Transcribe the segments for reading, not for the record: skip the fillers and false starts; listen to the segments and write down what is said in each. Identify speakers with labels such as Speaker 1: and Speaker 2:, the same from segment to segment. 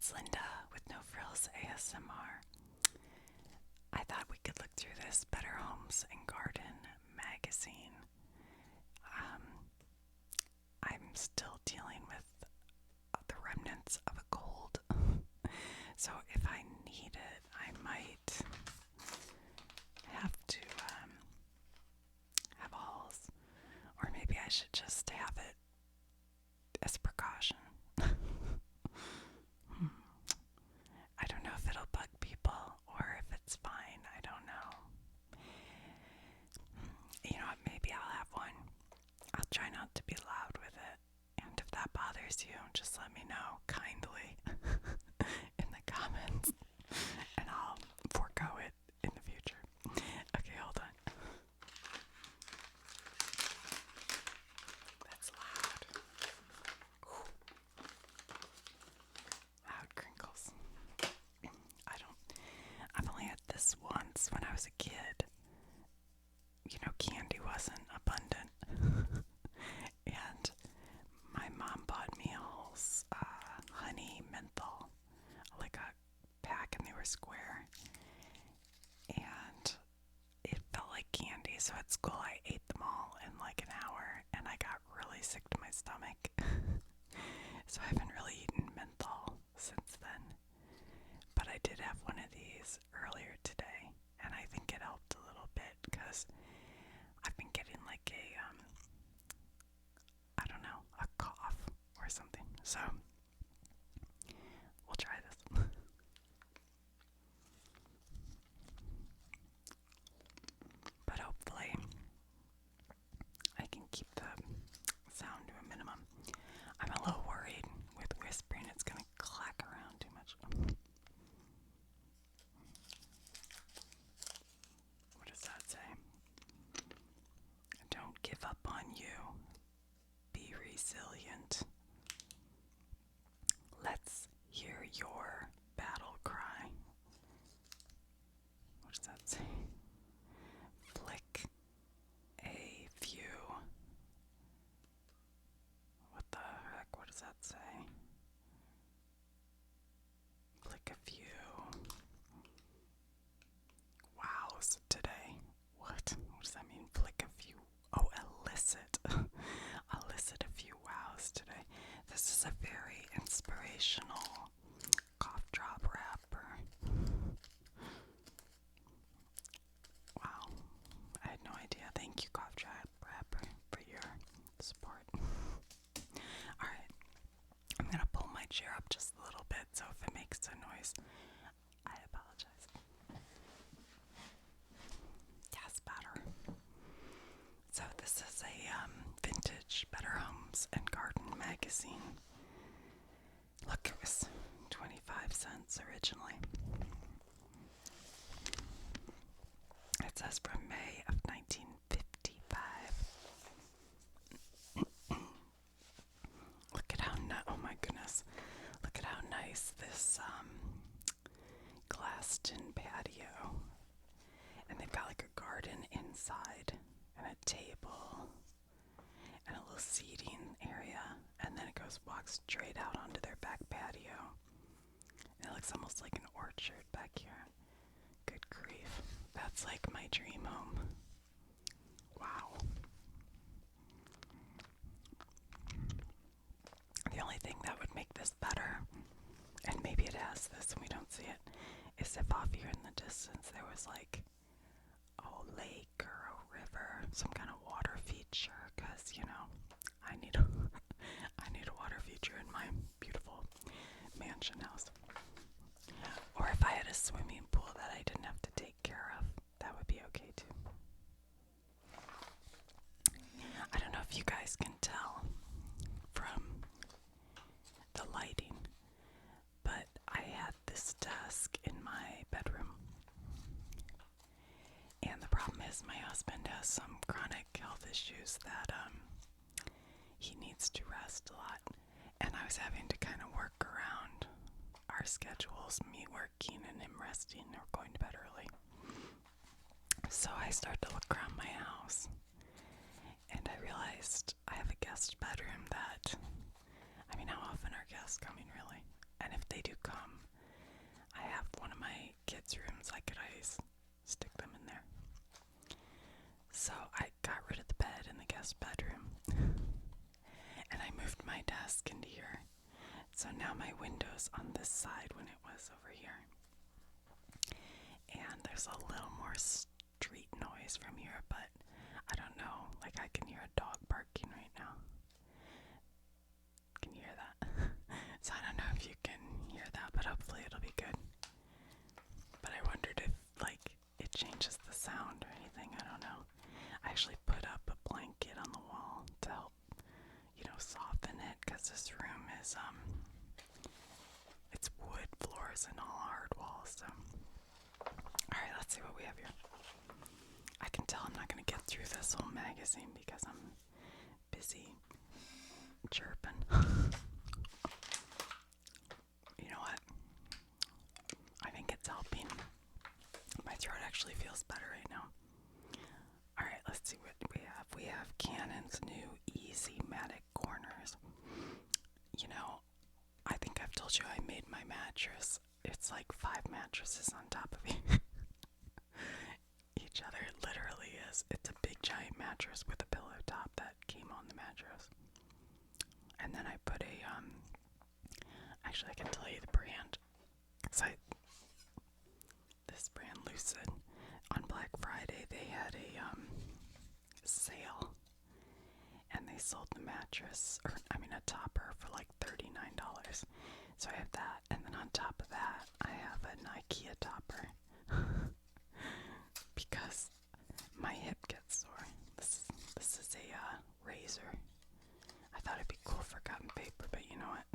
Speaker 1: it's Linda with No Frills ASMR. I thought we could look through this Better Homes and Garden magazine. I'm still dealing with the remnants of a cold, so if I need it, I might have to have hauls, or maybe I should just have it as a precaution. I don't know if it'll bug people or if it's fine. I don't know. You know what? Maybe I'll have one. I'll try not to be loud with it. And if that bothers you, just let me know kindly in the comments. And I'll forego it in the future. Okay, hold on. That's loud. Ooh. Loud crinkles. I've only had this once when I was a kid. You know, candy wasn't abundant. And my mom bought me all honey menthol, like a pack, and they were square. And it felt like candy, so at school I ate them all in like an hour, and I got really sick to my stomach. So I haven't really eaten menthol since then. But I did have one of these earlier today, and I think it helped a little bit because I've been getting like I don't know, a cough or something. So we'll try this. But hopefully I can keep the sound to a minimum. I'm a little worried with whispering it's going to clack around too much. What does that say? Don't give up on you. Be resilient. Let's hear your battle cry. What does that say? Flick a few. What the heck? What does that say? Flick a few wows today. What? What does that mean? Flick a few. Oh, elicit. Elicit a few wows today. This is a very inspirational cough drop rapper. Wow. I had no idea. Thank you, cough drop rapper, for your support. Alright. I'm gonna pull my chair up just a little bit, so if it makes a noise, I apologize. Yes, better. So this is a vintage Better Homes and Garden magazine. Look, it was 25 cents originally. It says from May of 1955. Look at how oh my goodness. Look at how nice this glassed in patio. And they've got like a garden inside and a table and a little seating area, and then it walks straight out onto their back patio. And it looks almost like an orchard back here. Good grief. That's like my dream home. Wow. The only thing that would make this better, and maybe it has this and we don't see it, is if off here in the distance there was like a lake or a river, some kind of water feature, because, you know, I need a water feature in my beautiful mansion house. Or if I had a swimming pool that I didn't have to take care of, that would be okay too. I don't know if you guys can tell from the lighting, but I had this desk in my bedroom. And the problem is my husband has some chronic health issues that he needs to rest a lot. And I was having to kind of work around our schedules, me working and him resting or going to bed early. So I started to look around my house, and I realized I have a guest bedroom that, I mean, how often are guests coming really? And if they do come, kids' rooms, I could always stick them in there. So I got rid of the bed in the guest bedroom and I moved my desk into here. So now my window's on this side when it was over here. And there's a little more street noise from here, but I don't know. Like, I can hear a dog barking right now. Can you hear that? So I don't know if you can hear that, but hopefully it'll be good. But I wondered if, like, it changes the sound or anything. I don't know. I actually put up a blanket on the wall to help, soften it, because this room is, it's wood floors and all hard walls, so. Alright, let's see what we have here. I can tell I'm not going to get through this whole magazine because I'm busy chirping. You know what? I think it's helping. My throat actually feels better right now. Alright, let's see what we have. We have Canon's new Easy-Matic corners. I think I've told you I made my mattress. It's like 5 mattresses on top of each other. It literally is. It's a big giant mattress with a pillow top that came on the mattress. And then I put actually I can tell you the brand. This brand Lucid, on Black Friday they had a sale. And they sold the mattress, a topper for like $39. So I have that, and then on top of that, I have an IKEA topper. Because my hip gets sore. This is a razor. I thought it'd be cool for cotton paper, but you know what?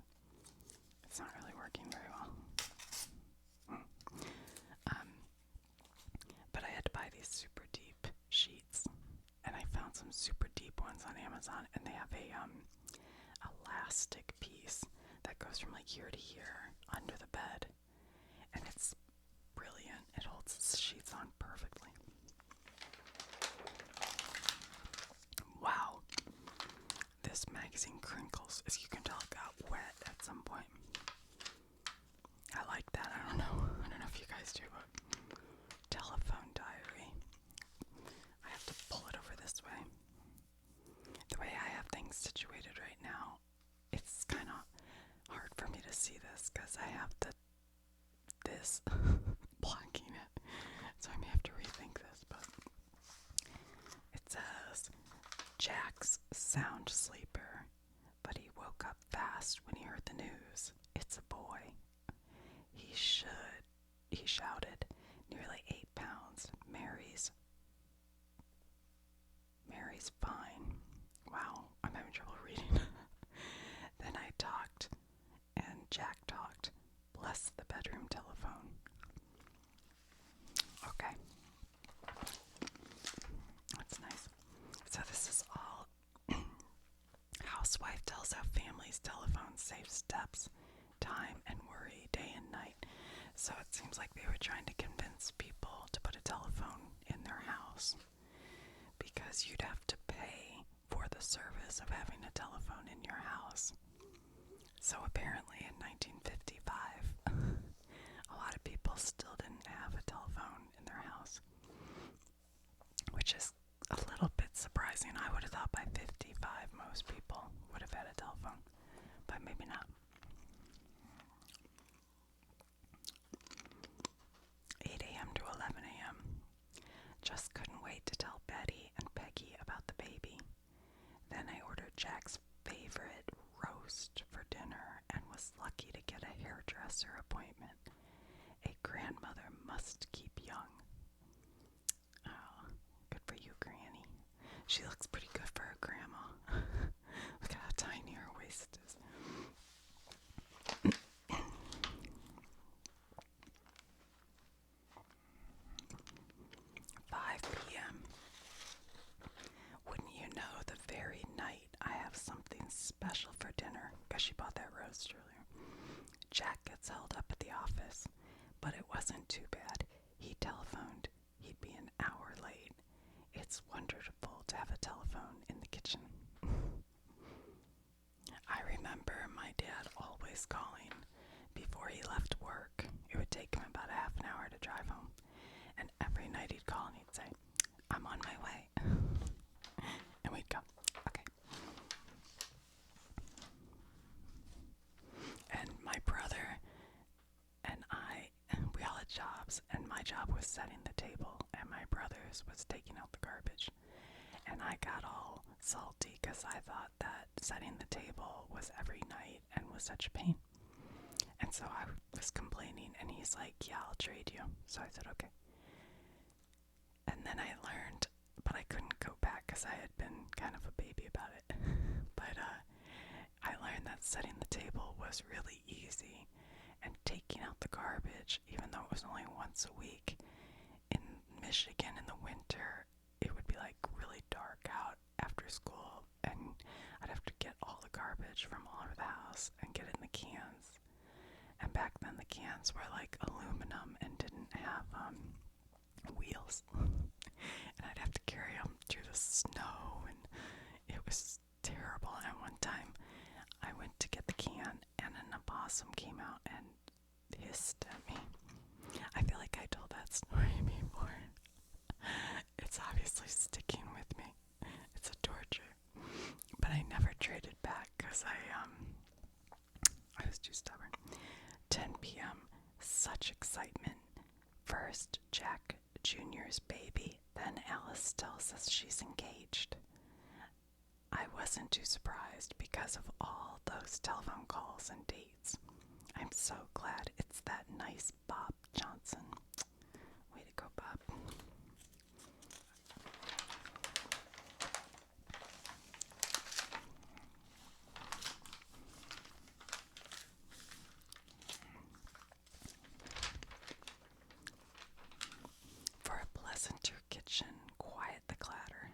Speaker 1: It's not really working very well. But I had to buy these super deep sheets, and I found some super deep ones on Amazon, and they have a elastic piece that goes from like here to here under the bed, and it's brilliant. It holds the sheets on perfectly. Wow, this magazine crinkles. As you can tell, it got wet at some point. I like that. I don't know if you guys do, but telephone diary. I have to pull it over this way. The way I have things situated right now, it's kind of hard for me to see this because I have this blocking it. So I may have to rethink this, but it says, Jack's sound sleeper, but he woke up fast when he heard the news. It's a boy. He shouted, nearly 8 pounds. Mary's fine. Wow, I'm having trouble reading. Then I talked, and Jack talked. Bless the bedroom telephone. Okay. That's nice. So this is all housewife tells how family's telephone saves steps, time, and worry day and night. So it seems like they were trying to convince people to put a telephone in their house because you'd have to pay for the service of having a telephone in your house. So apparently in 1955, a lot of people still didn't have a telephone in their house, which is a little bit surprising. I would have thought by 55 most people would have had a telephone, but maybe not. 8 a.m. to 11 a.m. Just couldn't wait to tell Betty and Peggy about the baby. Then I ordered Jack's favorite roast for dinner and was lucky to get a hairdresser appointment. A grandmother must keep young. Oh, good for you, Granny. She looks pretty good for her grandma. Look at how tiny her waist is. 5 p.m. Wouldn't you know, the very night I have something special for dinner, because she bought that roast earlier. Jack gets held up at the office, but it wasn't too bad. He telephoned. He'd be an hour late. It's wonderful to have a telephone in the kitchen. I remember my dad always calling before he left work. It would take him about half an hour to drive home. And every night he'd call and he'd say, I'm on my way. And we'd go, okay. And my brother and I, we all had jobs, and my job was setting the table, and my brother's was taking out the garbage. And I got all salty because I thought that setting the table was every night and was such a pain. And so I was complaining, and he's like, yeah, I'll trade you. So I said, okay. And then I learned, but I couldn't go back because I had been kind of a baby about it. But I learned that setting the table was really easy, and taking out the garbage, even though it was only once a week, in Michigan in the winter, it would be like really dark out after school, and I'd have to get all the garbage from all over the house and get it in the cans. And back then the cans were like aluminum and didn't have wheels. And I'd have to carry them through the snow, and it was terrible. And one time I went to get the can, and an opossum came out and hissed at me. I feel like I told that story before. It's obviously sticking with me. It's a torture. But I never traded back because I was too stubborn. 10 p.m. Such excitement. First, Jack Jr.'s baby. Then Alice tells us she's engaged. I wasn't too surprised because of all those telephone calls and dates. I'm so glad it's that nice Bob Johnson. Way to go, Bob. For a pleasanter kitchen, quiet the clatter.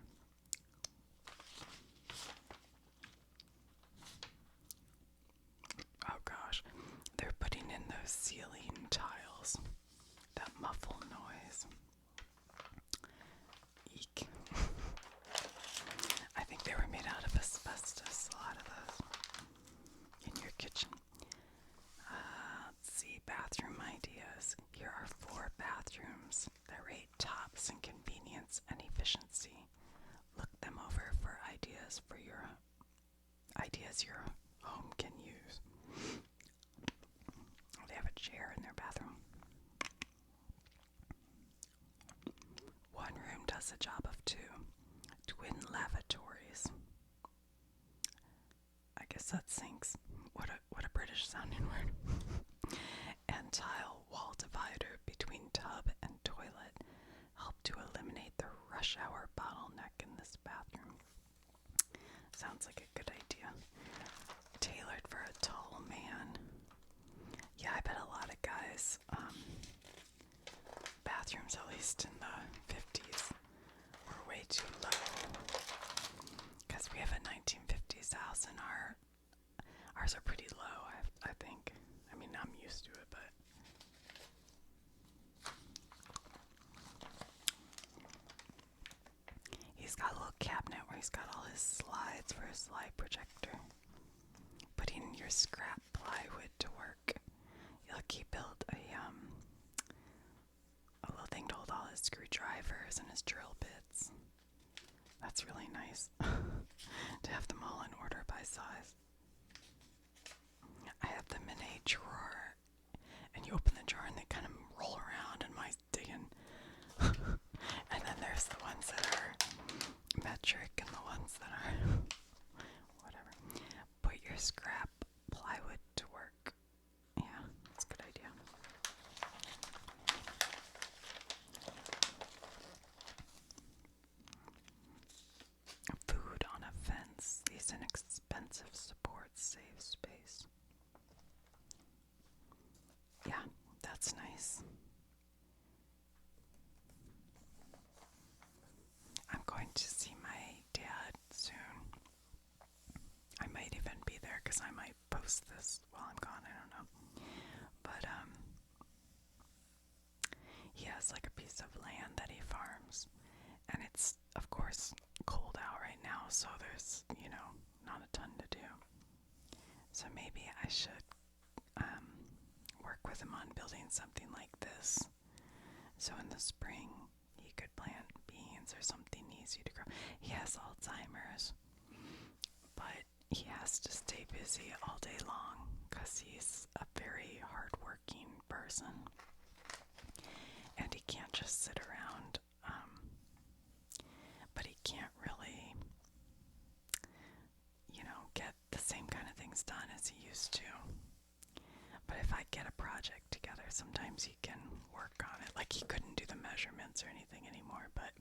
Speaker 1: Oh gosh, they're putting in those ceiling tiles. That muffle noise. Eek. I think they were made out of asbestos, a lot of those, in your kitchen. Let's see, bathroom ideas. Here are 4 bathrooms that rate tops in convenience and efficiency. Look them over for ideas your home can use. They have a chair in their bathroom. One room does the job of 2. Twin lavatories. I guess that sinks. What a British sounding word. And tile wall divider between tub and toilet help to eliminate the rush hour bottleneck in this bathroom. Sounds like a good idea. Tailored for a tall man. Yeah, I bet a lot of guys, bathrooms, at least in the 50s, were way too low. Because we have a 1950s house, and ours are pretty low, I think. I mean, I'm used to it, but he's got a little cabinet where he's got all his slides for his slide projector. Putting your scrap plywood to work. He built a little thing to hold all his screwdrivers and his drill bits. That's really nice to have them all in order by size. I have them in a drawer, and you open the drawer and they kind of roll around, and mine's digging. And then there's the ones that are metric and the ones that are whatever. Put your scrap plywood to work. Yeah, that's a good idea. Food on a fence. These inexpensive supports save space. Yeah, that's nice. I'm going to see my dad soon. I might even be there because I might post this while I'm gone, I don't know. But he has like a piece of land that he farms, and it's of course cold out right now, so there's, not a ton to do. So maybe I should work with him on building something like this So in the spring, he could plant beans or something easy to grow. He has Alzheimer's, but he has to stay busy all day long because he's a very hardworking person. And he can't just sit around, but he can't really, get the same kind of things done as he used to. But if I get a project together, sometimes he can work on it. Like, he couldn't do the measurements or anything anymore, but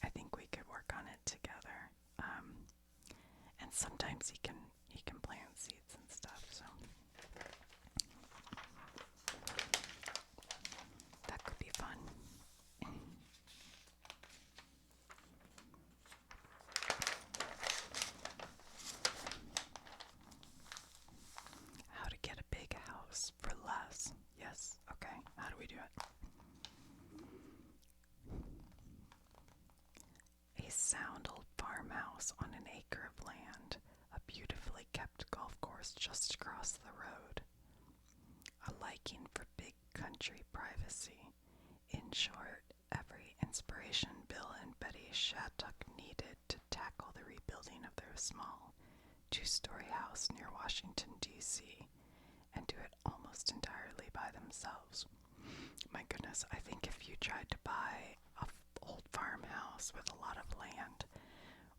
Speaker 1: I think we could work on it together. And sometimes he can plant seeds and stuff, so that could be fun. How to get a big house for less. Yes, okay. How do we do it? A sound old farmhouse on an acre of land, a beautifully kept golf course just across the road, a liking for big country privacy. In short, every inspiration Bill and Betty Shattuck needed to tackle the rebuilding of their small two-story house near Washington, D.C., and do it almost entirely by themselves. My goodness, I think if you tried to buy an old farmhouse with a lot of land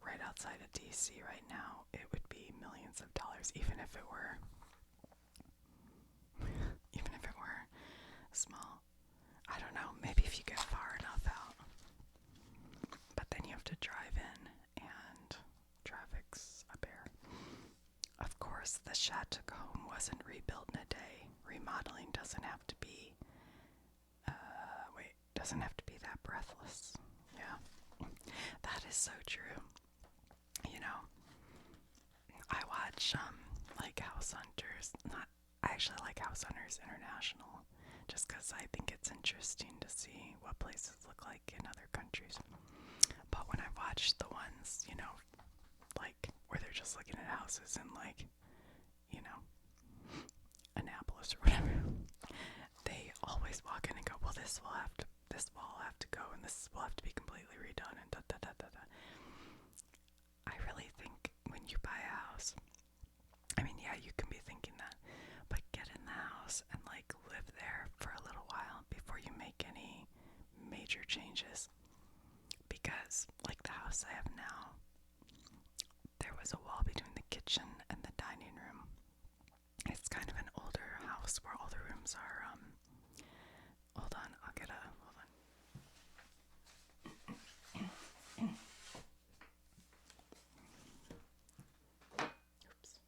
Speaker 1: right outside of D.C. right now, it would be millions of dollars, even if it were small. I don't know, maybe if you get far enough out. But then you have to drive in, and traffic's a bear. Of course, the Shattuck home wasn't rebuilt in a day. Remodeling doesn't have to be, that breathless. Yeah, that is so true. I watch, like House Hunters. I actually like House Hunters International, just because I think it's interesting to see what places look like in other countries. But when I watch the ones, like where they're just looking at houses in, like, Annapolis or whatever, they always walk in and go, well, this wall will have to go, and this will have to be completely redone, and da da da da da. I really think when you buy a house, I mean, yeah, you can be thinking that, but get in the house and, like, live there for a little while before you make any major changes. Because, like the house I have now, there was a wall between the kitchen and the dining room. It's kind of an older house where all the rooms are, hold on. Oops.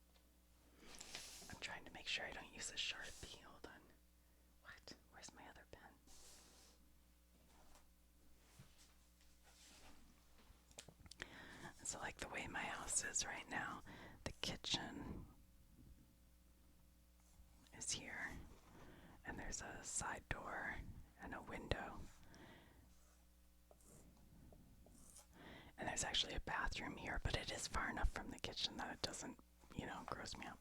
Speaker 1: I'm trying to make sure I don't use a Sharpie. Hold on. What? Where's my other pen? So, like, the way my house is right now, the kitchen is here, and there's a side door and a window, and there's actually a bathroom here, but it is far enough from the kitchen that it doesn't, gross me out.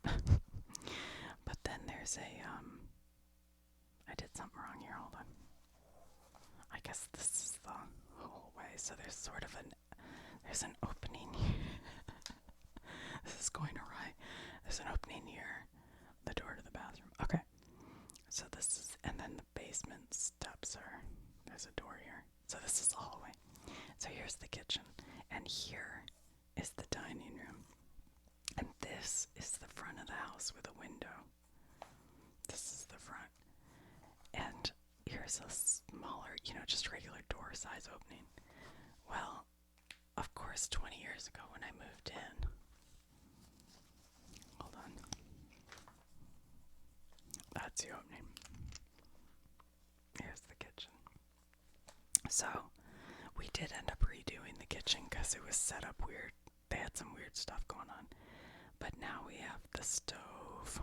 Speaker 1: But then there's I did something wrong here, hold on. I guess this is the hallway, so there's there's an opening here. This is going awry. There's an opening here, the door to the bathroom. Okay, so this is, and then the basement steps there's a door here. So this is the hallway. So here's the kitchen, and here is the dining room. And this is the front of the house with a window. This is the front. And here's a smaller, just regular door size opening. Well, of course, 20 years ago when I moved in, hold on, that's the opening. Here's the kitchen. So, we did end up redoing the kitchen because it was set up weird. They had some weird stuff going on. But now we have the stove,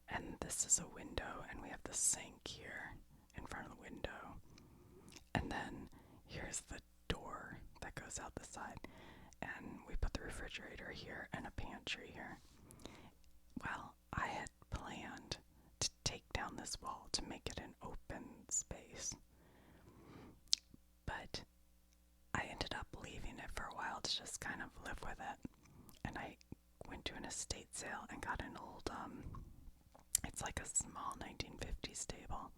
Speaker 1: and this is a window, and we have the sink here in front of the window. And then here's the door that goes out the side, and we put the refrigerator here and a pantry here. Well, I had planned to take down this wall to make it an open space, It's like a small 1950s table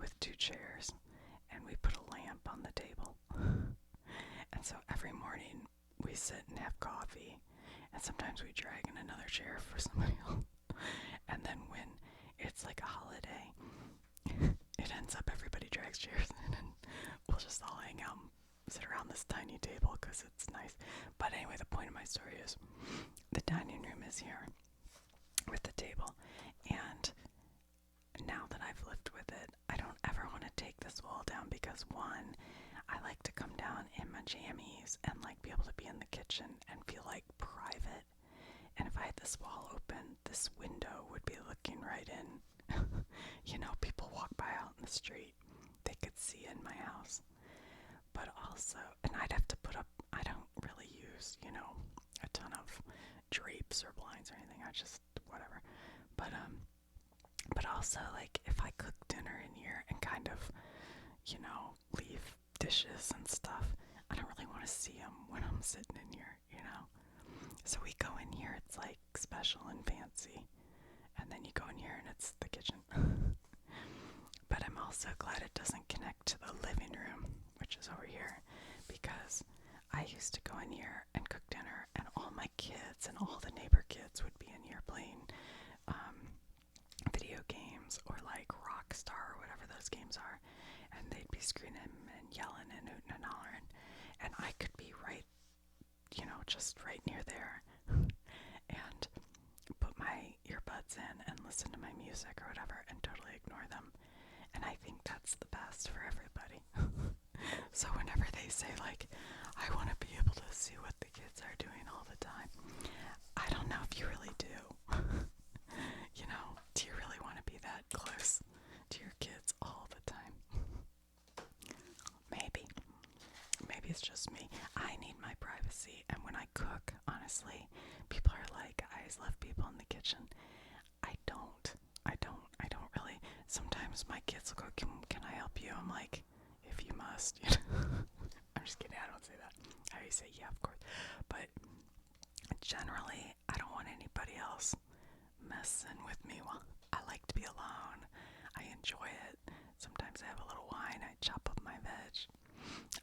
Speaker 1: with 2 chairs, and we put a lamp on the table. And so every morning we sit and have coffee, and sometimes we drag in another chair for somebody else. And then when it's like a holiday, it ends up everybody drags chairs in, and we'll just all hang out and sit around this tiny table because it's nice. But anyway, the point of my story is the dining room is here with the table, and now that I've lived with it, I don't ever want to take this wall down because, one, I like to come down in my jammies and like be able to be in the kitchen and feel like private. And if I had this wall open, this window would be looking right in. You know, people walk by out in the street, they could see in my house. But also, and I'd have to put up, I don't really use, you know, a ton of drapes or blinds or anything. I just, whatever. But also, like, if I cook dinner in here and kind of, you know, leave dishes and stuff, I don't really want to see them when I'm sitting in here, you know. So we go in here, it's like special and fancy, and then you go in here and it's the kitchen. But I'm also glad it doesn't connect to the living room, which is over here, because I used to go in here and cook dinner, and all my kids and all the neighbor kids would be in here playing video games or like Rockstar or whatever those games are, and they'd be screaming and yelling and hooting and hollering, and I could be right, you know, just right near there and put my earbuds in and listen to my music or whatever and totally ignore them. And I think that's the best for everybody. So whenever they say, like, I want to be able to see what the kids are doing all the time, I don't know if you really do. You know, do you really want to be that close to your kids all the time? Maybe. Maybe it's just me. I need my privacy, and when I cook, honestly, people are like, I just love people in the kitchen. I don't really. Sometimes my kids will go, can I help you? I'm like, if you must. I'm just kidding, I don't say that. I always say, yeah, of course. But generally, I don't want anybody else messing with me. Well, I like to be alone. I enjoy it. Sometimes I have a little wine, I chop up my veg.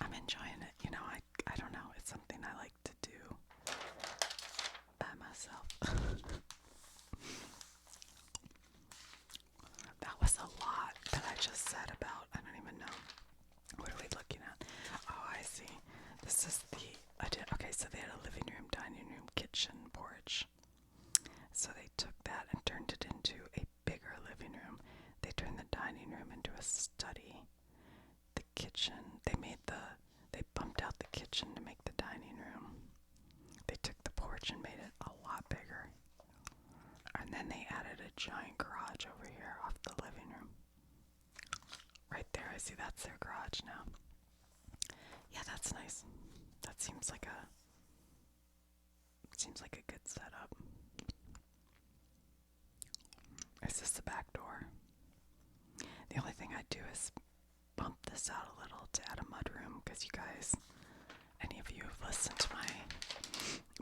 Speaker 1: I'm enjoying it, you know. I don't know, it's something I like to do by myself. That was a lot that I just said about, I don't even know. What are we looking at? Oh, I see. This is okay, so they had a living room, dining room, kitchen, porch. So they took that and turned it into a bigger living room. They turned the dining room into a study. The kitchen, they bumped out the kitchen to make the dining room. They took the porch and made it a lot bigger. And then they added a giant garage over here off the living room. Right there, I see that's their garage now. Yeah, that's nice. That seems like a good setup. Is this the back door? The only thing I'd do is bump this out a little to add a mudroom, because you guys, any of you have listened to my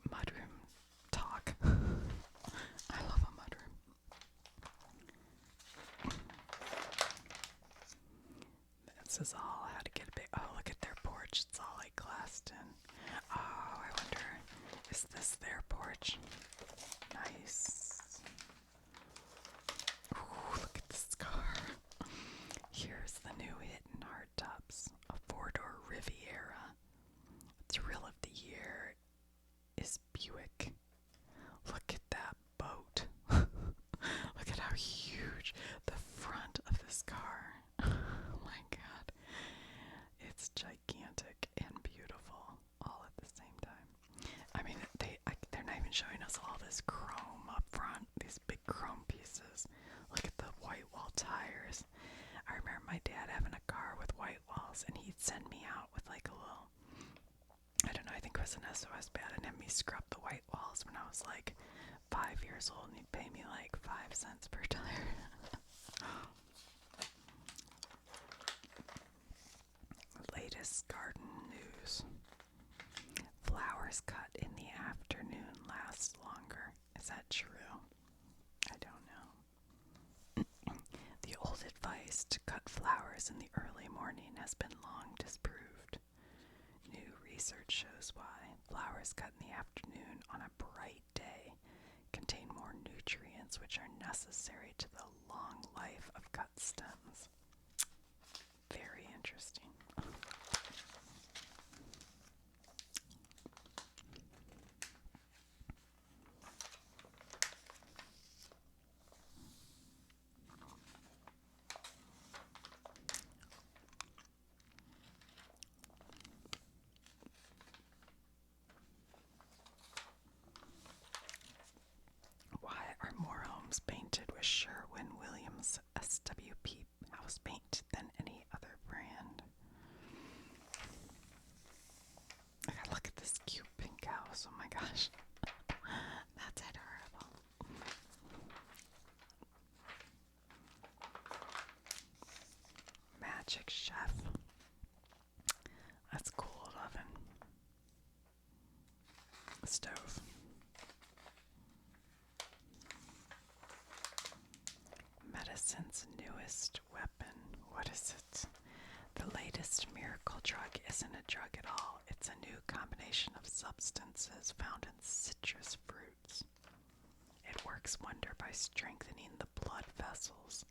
Speaker 1: mudroom talk. I love a mudroom. This is all how to get a big, oh, look at their porch. It's all like glassed in. Oh, I wonder, is this their porch? Nice. Ooh, look at this car. Here's the new hit in hardtops, a 4-door Riviera. Thrill of the year is Buick. Look at that boat. Look at how huge the front of this car. Oh my god. It's gigantic and beautiful all at the same time. I mean, they're not even showing us all this chrome up front, these big chrome pieces. Look at the white wall tires. I remember my dad having a car with white walls, and he'd send me out with like a little, I don't know, I think it was an SOS bat, and have me scrub the white walls when I was like 5 years old, and he'd pay me like 5 cents per tire. Latest garden news. Flowers cut in the afternoon last longer. Is that true? I don't know. wise to cut flowers in the early morning has been long disproved. New research shows why flowers cut in the afternoon on a bright day contain more nutrients which are necessary to the long life of cut stems. Very interesting. Why are more homes painted with Sherwin-Williams SWP house paint than any other brand? Look at this cute pink house. Oh my gosh. That's adorable. Magic Chef. That's cool oven. Stove. Medicine's newest weapon. What is it? The latest miracle drug isn't a drug at all. It's a new combination of substances found in citrus fruits. It works wonder by strengthening the blood vessels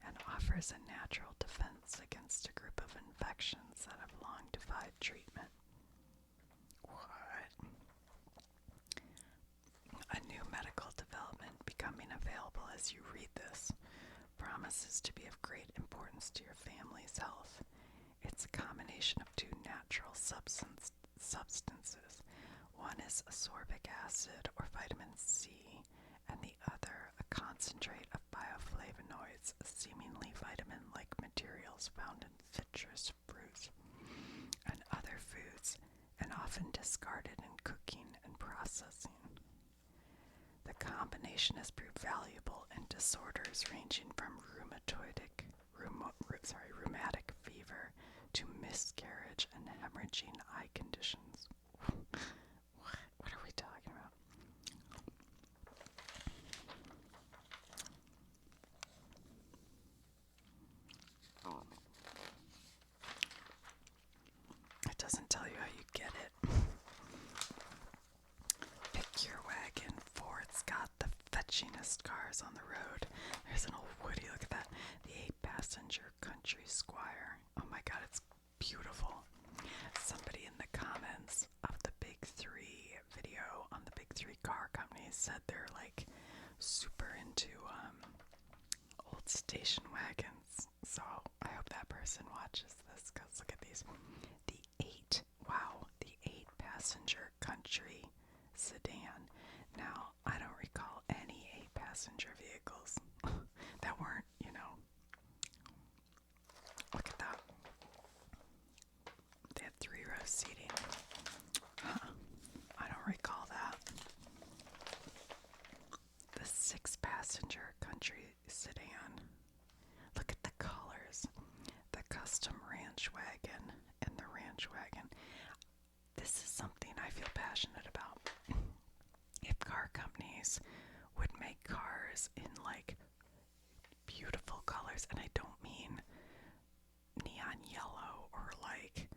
Speaker 1: and offers a natural defense against a group of infections that have long defied treatment. What? A new medical development becoming available as you read this promises to be of great importance to your family's health. It's a combination of two natural substances. One is ascorbic acid or vitamin C, and the other a concentrate of bioflavonoids, seemingly vitamin-like materials found in citrus fruits and other foods, and often discarded in cooking and processing. The combination has proved valuable in disorders ranging from rheumatic fever to miscarriage and hemorrhaging eye conditions. What are we talking about? It doesn't tell you how you get it. Pick your wagon. Ford's got the fetchingest cars on the road. There's an old Woody, look at that. The 8-passenger Country Squire. Oh my god, it's beautiful. Somebody in the comments of the Big 3 video on the Big 3 car companies said they're like super into old station wagons. So I hope that person watches this, because look at these. The 8-passenger Country sedan. Now, I don't recall any 8-passenger vehicles that weren't, look at that. They had 3-row seating. I don't recall that. The 6-passenger Country sedan. Look at the colors. The custom ranch wagon and the ranch wagon. This is something I feel passionate about. If car companies would make cars in like beautiful colors, and I don't mean neon yellow or like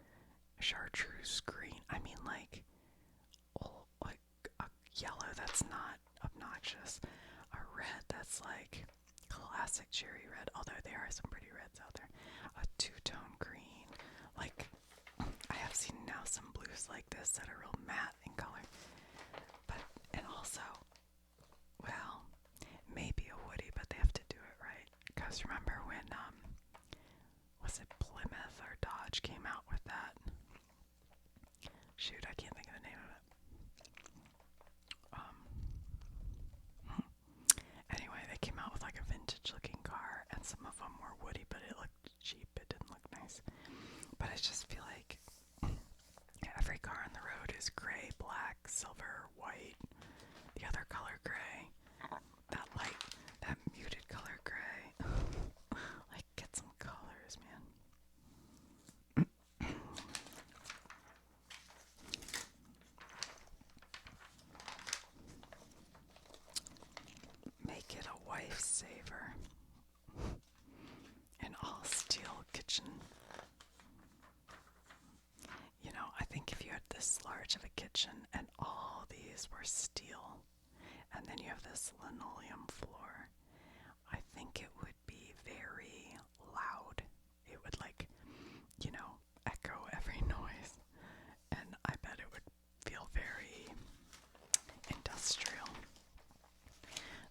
Speaker 1: chartreuse green, I mean like a yellow that's not obnoxious, a red that's like classic cherry red, although there are some pretty reds out there, a two-tone green, like I have seen now some blues like this that are real matte in color, but, and also, well, maybe a Woody, but they have to do it right, because remember when, was it Plymouth or Dodge came out with that? Shoot, I can't think of the name of it. Anyway, they came out with like a vintage looking car, and some of them were Woody, but it looked cheap, it didn't look nice. But I just feel like every car on the road is gray, black, silver, white, the other color gray, that muted color gray. Like, get some colors, man. Make it a wife saver. In all this large of a kitchen, and all these were steel. And then you have this linoleum floor. I think it would be very loud. It would, like, echo every noise. And I bet it would feel very industrial.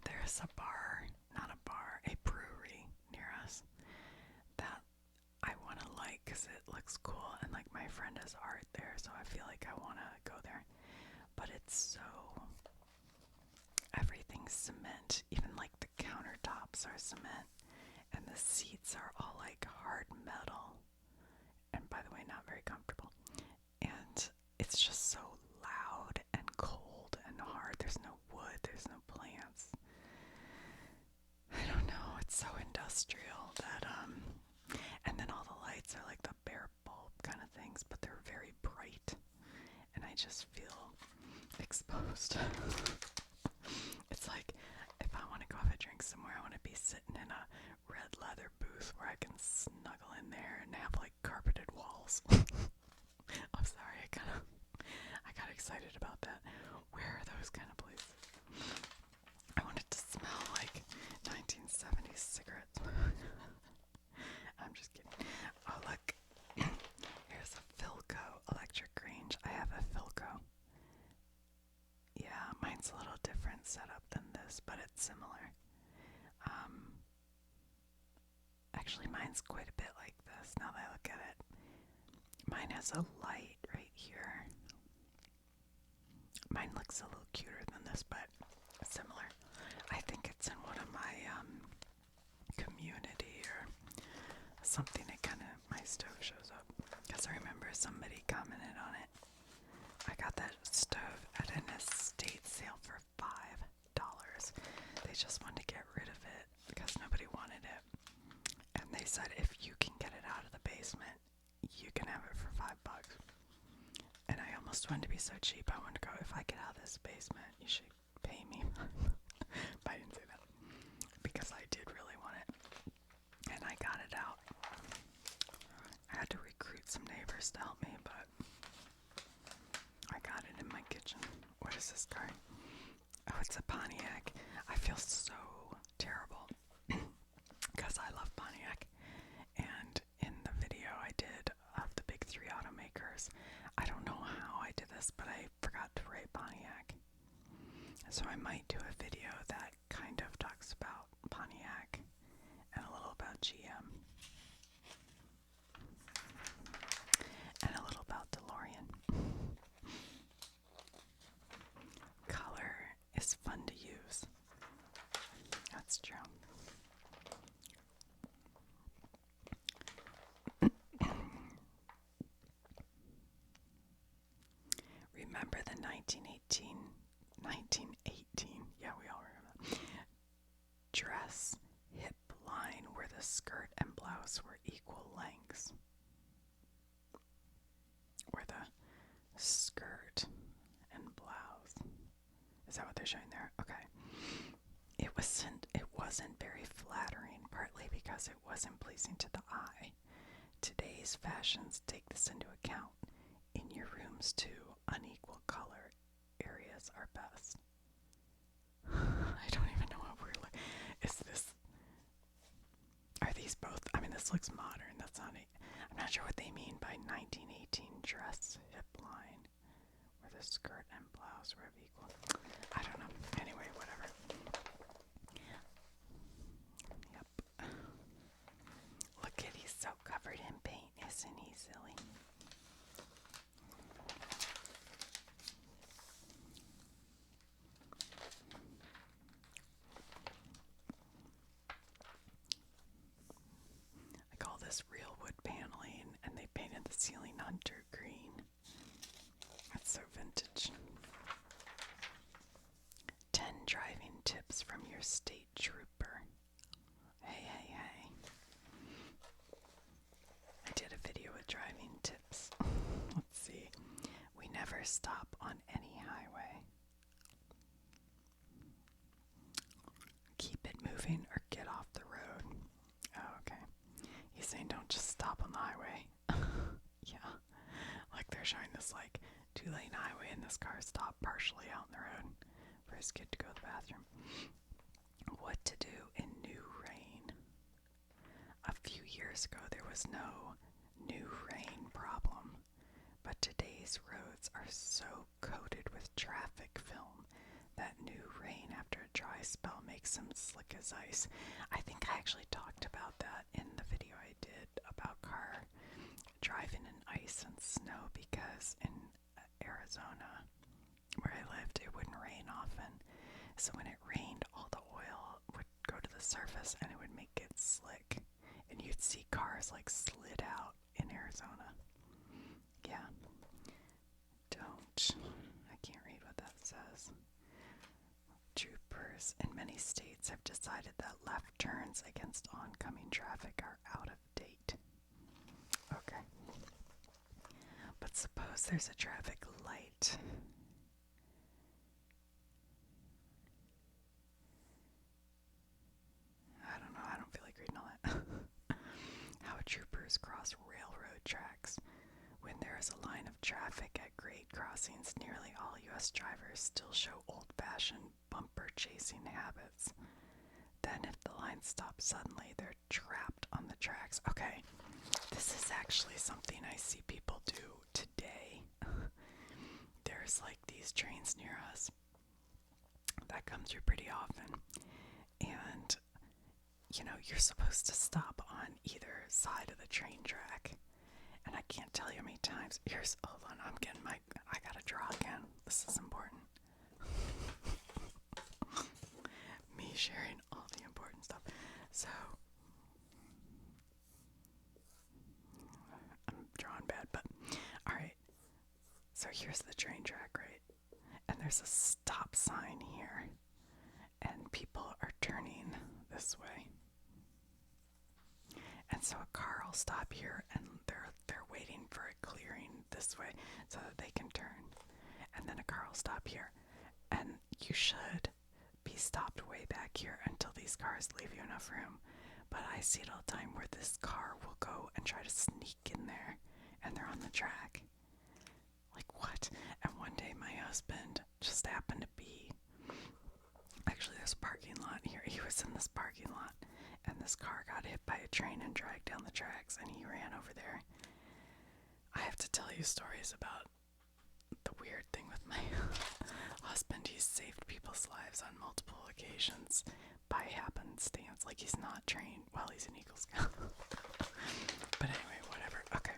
Speaker 1: There's a bar, not a bar, a brewery near us that I want to like because it looks cool, and like my friend has art there, so I feel like I want to go there. But it's so, everything's cement, even like the countertops are cement, and the seats are all like hard metal, and by the way, not very comfortable. And it's just so loud and cold and hard. There's no wood, there's no plants. I don't know, it's so industrial that and then all the lights are like the bare bulb kind of things, but they're very bright, and I just feel exposed. It's like, if I want to go have a drink somewhere, I want to be sitting in a red leather booth where I can snuggle in there and have like carpeted walls. I'm sorry, I got excited about that. Where are those kind of places? I want it to smell like 1970s cigarettes. I'm just kidding. Oh, look. Here's a Philco electric range. I have a Philco. Yeah, mine's a little different setup than this, but it's similar. Actually, mine's quite a bit like this now that I look at it. Mine has a light right here. Mine looks a little cuter than this, but similar. I think it's in one of my community or something. It kind of, my stove shows up because I remember somebody commented on it. I got that stove at an estate sale for $5. They just wanted to get rid of it because nobody wanted it, and they said if you can get it out of the basement, you can have it for $5. And I almost wanted to be so cheap. I wanted to go, if I get out of this basement, you should pay me. But I didn't say that because I did really want it, and I got it out. I had to recruit some neighbors to help me, but I got it in my kitchen. What is this car? Oh, it's a Pontiac. I feel so terrible because I love Pontiac. And in the video I did of the big three automakers, I don't know how I did this, but I forgot to rate Pontiac. So I might do a video that kind of talks about Pontiac and a little about GM and a little about DeLorean. Color is fun to use. That's true. Remember the 1918, yeah, we all remember that, dress hip line where the skirt and blouse were equal lengths? Where the skirt and blouse, is that what they're showing there? Okay. It wasn't very flattering, partly because it wasn't pleasing to the eye. Today's fashions take this into account. In your rooms too, unequal color areas are best. I don't even know what we're like. Is this, are these both, I mean, this looks modern. That's not it. I'm not sure what they mean by 1918 dress hip line where the skirt and blouse were of equal. I don't know. Anyway, whatever. Yep. Look at, he's so covered in paint, isn't he silly? I call this real wood paneling, and they painted the ceiling hunter green. That's so vintage. 10 driving tips from your state trooper. Hey, hey, hey. I did a video with driving tips. Let's see. We never stop on any highway. Keep it moving or get off the road. Oh, okay. He's saying don't just stop on the highway. Yeah. Like they're showing this like 2000 two-lane highway, and this car stopped partially out in the road for his kid to go to the bathroom. What to do in new rain? A few years ago, there was no new rain problem, but today's roads are so coated with traffic film that new rain after a dry spell makes them slick as ice. I think I actually talked about that in the video I did about car driving in ice and snow, because in Arizona, where I lived, it wouldn't rain often. So when it rained, all the oil would go to the surface and it would make it slick. And you'd see cars like slid out in Arizona. Yeah. I can't read what that says. Troopers in many states have decided that left turns against oncoming traffic are out of date. Okay. But suppose there's a traffic light. I don't know, I don't feel like reading all that. How troopers cross railroad tracks. When there is a line of traffic at grade crossings, nearly all U.S. drivers still show old-fashioned bumper-chasing habits. Then if the line stops suddenly, they're trapped on the tracks. Okay, this is actually something I see people do today. There's like these trains near us that come through pretty often, and you know, you're supposed to stop on either side of the train track. And I can't tell you how many times. Hold on, I gotta draw again. This is important. Me sharing all the important stuff. So, I'm drawing bad, but alright. So here's the train track, right? And there's a stop sign here. And people are turning this way. And so a car will stop here, and they're waiting for it clearing this way so that they can turn. And then a car will stop here, and you should be stopped way back here until these cars leave you enough room. But I see it all the time where this car will go and try to sneak in there, and they're on the track. Like, what? And one day my husband just happened to be, actually there's a parking lot here. He was in this parking lot, and this car got hit by a train and dragged down the tracks, and he ran over there. I have to tell you stories about the weird thing with my husband. He's saved people's lives on multiple occasions by happenstance. Like, he's not trained. Well, he's an Eagle Scout. But anyway, whatever. Okay.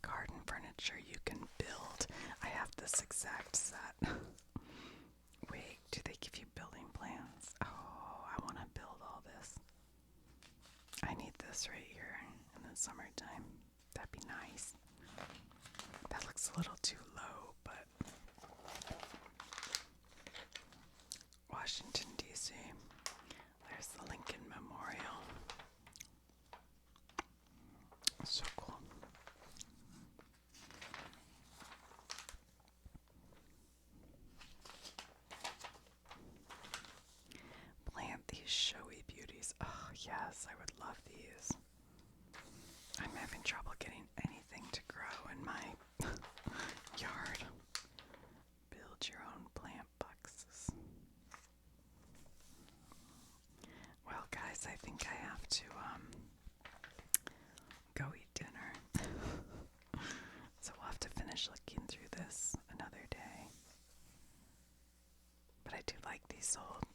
Speaker 1: Garden furniture you can build. I have this exact set. Wait, do they give you building plans? Oh, I want to build all this. I need this right here in the summertime. That'd be nice. That looks a little too low, but Washington, D.C. There's the Lincoln Memorial. So cool. Plant these showy beauties. Oh, yes, I would love these. I'm having trouble getting anything to grow in my yard. Build your own plant boxes. Well, guys, I think I have to go eat dinner. So we'll have to finish looking through this another day. But I do like these old